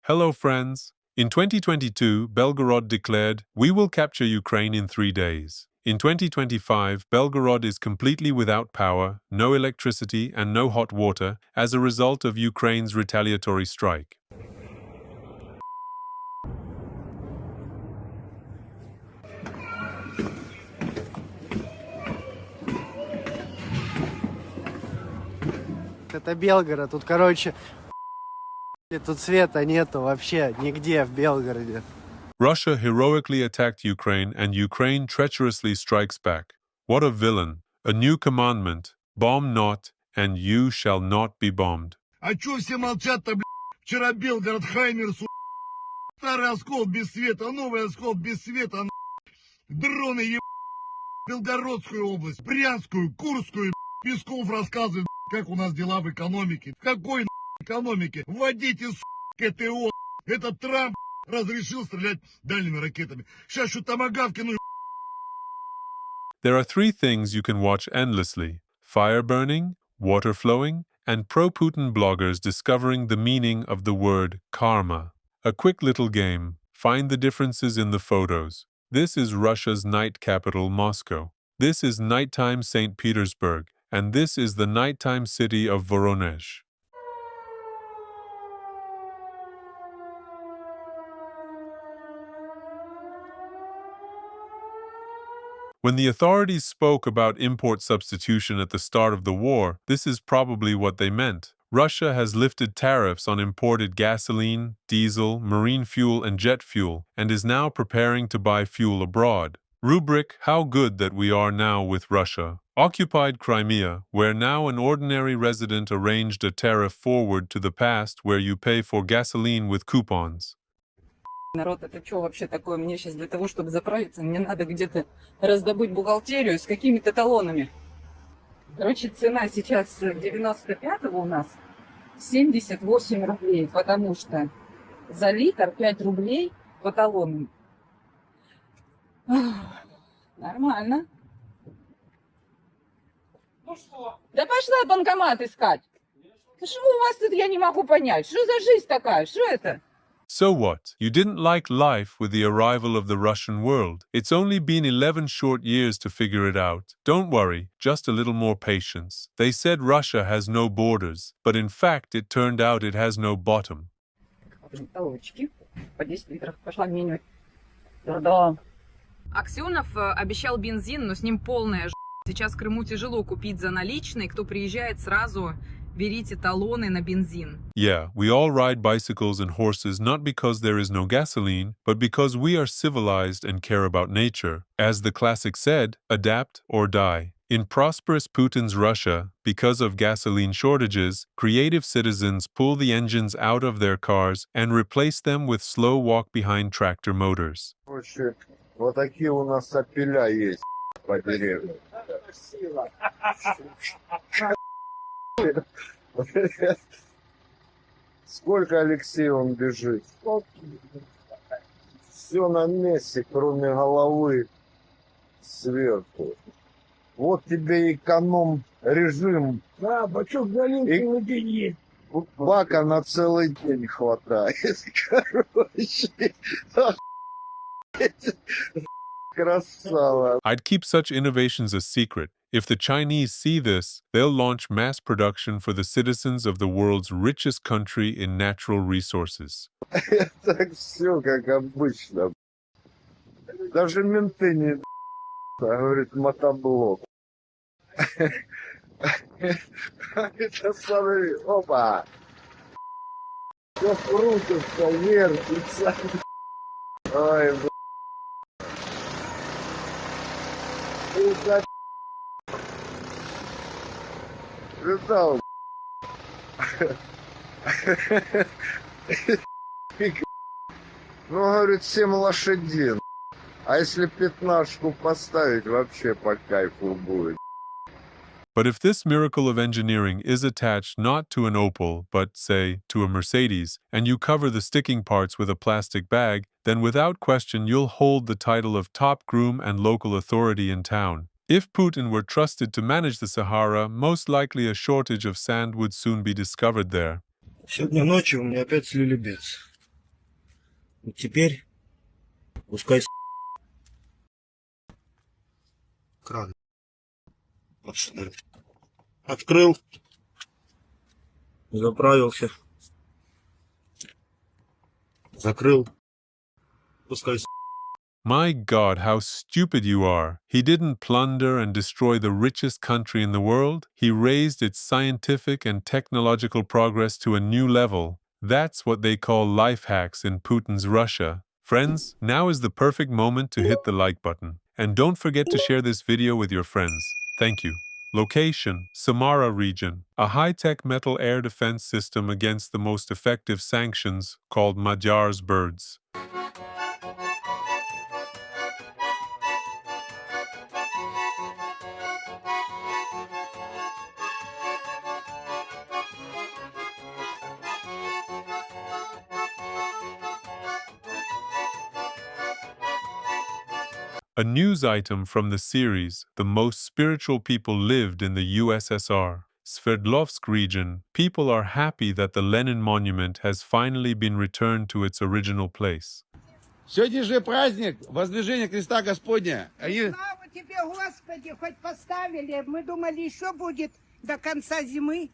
Hello, friends. In 2022, Belgorod declared, "We will capture Ukraine in 3 days." In 2025, Belgorod is completely without power, no electricity, and no hot water as a result of Ukraine's retaliatory strike. Это Белгород, тут, короче, тут света нету вообще нигде в Белгороде. Russia heroically attacked Ukraine and Ukraine treacherously strikes back. What a villain. A new commandment, bomb not, and you shall not be bombed. А чё все молчат-то, блядь? Вчера Белгород, Хаймер, старый оскол без света, новый оскол без света, дроны, Белгородскую область, Брянскую, Курскую, Песков рассказывает, как у нас дела в экономике. В какой экономике? Вводите, КТО. Этот Трамп разрешил стрелять дальними ракетами. Сейчас что томагавки, There are 3 things you can watch endlessly: fire burning, water flowing, and pro-Putin bloggers discovering the meaning of the word karma. A quick little game. Find the differences in the photos. This is Russia's night capital, Moscow. This is nighttime St. Petersburg, and this is the nighttime city of Voronezh. When the authorities spoke about import substitution at the start of the war, this is probably what they meant. Russia has lifted tariffs on imported gasoline, diesel, marine fuel, and jet fuel, and is now preparing to buy fuel abroad. Rubric: How good that we are now with Russia. Occupied Crimea, where now an ordinary resident arranged a tariff forward to the past where you pay for gasoline with coupons. Народ, это что вообще такое? Мне сейчас для того, чтобы заправиться, мне надо где-то раздобыть бухгалтерию с какими-то талонами. Короче, цена сейчас 95-го у нас 78 рублей, потому что за литр 5 рублей по талонам. Нормально. Ну что? Да пошла банкомат искать. Что у вас тут, я не могу понять. Что за жизнь такая? Что это? So what? You didn't like life with the arrival of the Russian world. It's only been 11 short years to figure it out. Don't worry, just a little more patience. They said Russia has no borders, but in fact it turned out it has no bottom. Талончики по 10 литров. Пошла обменивать. Да. Аксенов обещал бензин, но с ним полная ж**. Сейчас в Крыму тяжело купить за наличные. Кто приезжает, сразу берите талоны на бензин. Yeah, we all ride bicycles and horses not because there is no gasoline, but because we are civilized and care about nature. As the classic said, adapt or die. In prosperous Putin's Russia, because of gasoline shortages, creative citizens pull the engines out of their cars and replace them with slow walk-behind tractor motors. Вот такие у нас сапеля есть по деревне. Сколько Алексей он бежит? Все на месте, кроме головы сверху. Вот тебе эконом-режим. Да, бачок галинки на день. Бака на целый день хватает. Короче. Красава. I'd keep such innovations a secret. If the Chinese see this, they'll launch mass production for the citizens of the world's richest country in natural resources. Так все как обычно. Даже менты не говорит мотоблок. Это смотри, опа. Все крутится, вертится. Ой, блядь. Летал. Ну, говорит, 7 лошадей. А если 15-ку поставить, вообще по кайфу будет. But if this miracle of engineering is attached not to an Opel, but, say, to a Mercedes, and you cover the sticking parts with a plastic bag, then without question you'll hold the title of top groom and local authority in town. If Putin were trusted to manage the Sahara, most likely a shortage of sand would soon be discovered there. Сегодня ночью у меня опять слили бенз. Теперь пускай кран. Открыл, заправился, закрыл, пускай. My God, how stupid you are. He didn't plunder and destroy the richest country in the world. He raised its scientific and technological progress to a new level. That's what they call life hacks in Putin's Russia. Friends, now is the perfect moment to hit the like button. And don't forget to share this video with your friends. Thank you. Location: Samara region. A high-tech metal air defense system against the most effective sanctions, called Magyar's birds. A news item from the series, The Most Spiritual People Lived in the USSR. Sverdlovsk region, people are happy that the Lenin monument has finally been returned to its original place. Сегодня же праздник Воздвижения Христа Господня. Слава тебе, Господи, хоть поставили. Мы думали, еще будет до конца зимы.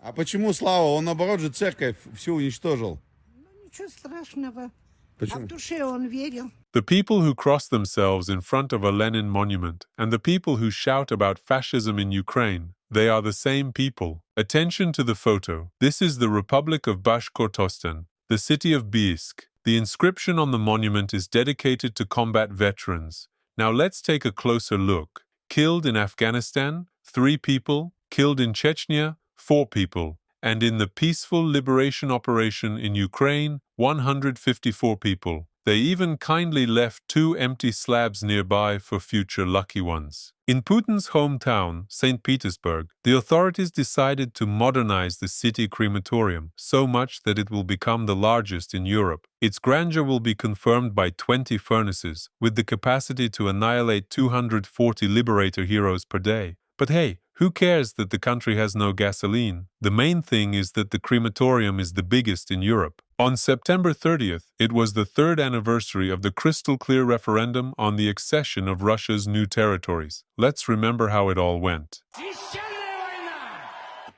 А почему слава? Он, наоборот же, церковь всю уничтожил. Ну, ничего страшного. А Почему? в душе он верил. The people who cross themselves in front of a Lenin monument and the people who shout about fascism in Ukraine, they are the same people. Attention to the photo. This is the Republic of Bashkortostan, the city of Bisk. The inscription on the monument is dedicated to combat veterans. Now let's take a closer look. Killed in Afghanistan, 3 people. Killed in Chechnya, 4 people. And in the peaceful liberation operation in Ukraine, 154 people. They even kindly left 2 empty slabs nearby for future lucky ones. In Putin's hometown, St. Petersburg, the authorities decided to modernize the city crematorium so much that it will become the largest in Europe. Its grandeur will be confirmed by 20 furnaces, with the capacity to annihilate 240 liberator heroes per day. But hey, who cares that the country has no gasoline? The main thing is that the crematorium is the biggest in Europe. On September 30th, it was the 3rd anniversary of the crystal-clear referendum on the accession of Russia's new territories. Let's remember how it all went. Священная война!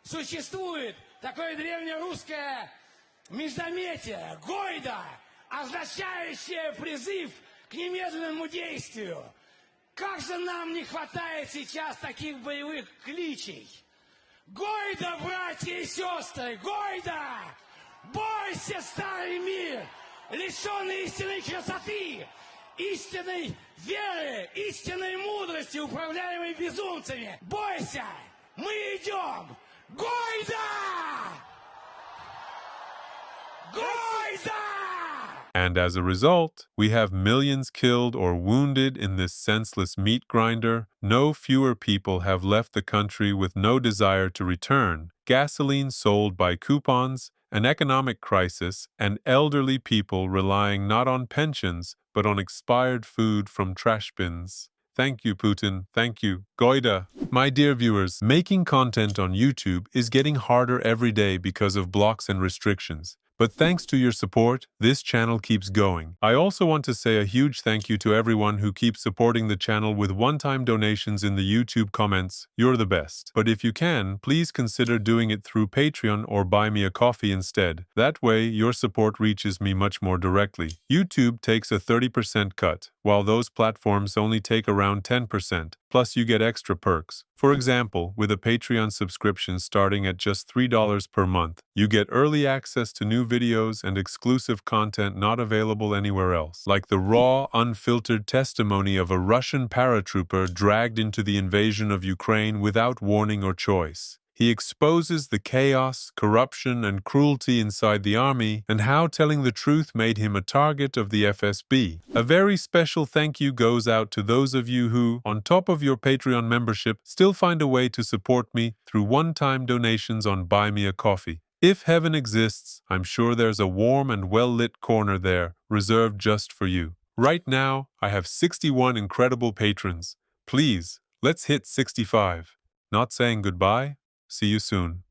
Существует такое древнерусское междометие, гойда, означающее призыв к немедленному действию. Как же нам не хватает сейчас таких боевых кличей? Гойда, братья и сестры, гойда! Бойся, старый мир, лишенный истинной красоты, истинной веры, истинной мудрости, управляемой безумцами. Бойся, мы идем! Гойда! Гойда! And as a result, we have millions killed or wounded in this senseless meat grinder. No fewer people have left the country with no desire to return. Gasoline sold by coupons, an economic crisis, and elderly people relying not on pensions, but on expired food from trash bins. Thank you, Putin. Thank you. Goida. My dear viewers, making content on YouTube is getting harder every day because of blocks and restrictions. But thanks to your support, this channel keeps going. I also want to say a huge thank you to everyone who keeps supporting the channel with one-time donations in the YouTube comments. You're the best. But if you can, please consider doing it through Patreon or buy me a coffee instead. That way, your support reaches me much more directly. YouTube takes a 30% cut, while those platforms only take around 10%. Plus, you get extra perks. For example, with a Patreon subscription starting at just $3 per month, you get early access to new videos and exclusive content not available anywhere else, like the raw, unfiltered testimony of a Russian paratrooper dragged into the invasion of Ukraine without warning or choice. He exposes the chaos, corruption, and cruelty inside the army, and how telling the truth made him a target of the FSB. A very special thank you goes out to those of you who, on top of your Patreon membership, still find a way to support me through one-time donations on Buy Me a Coffee. If heaven exists, I'm sure there's a warm and well-lit corner there, reserved just for you. Right now, I have 61 incredible patrons. Please, let's hit 65. Not saying goodbye. See you soon.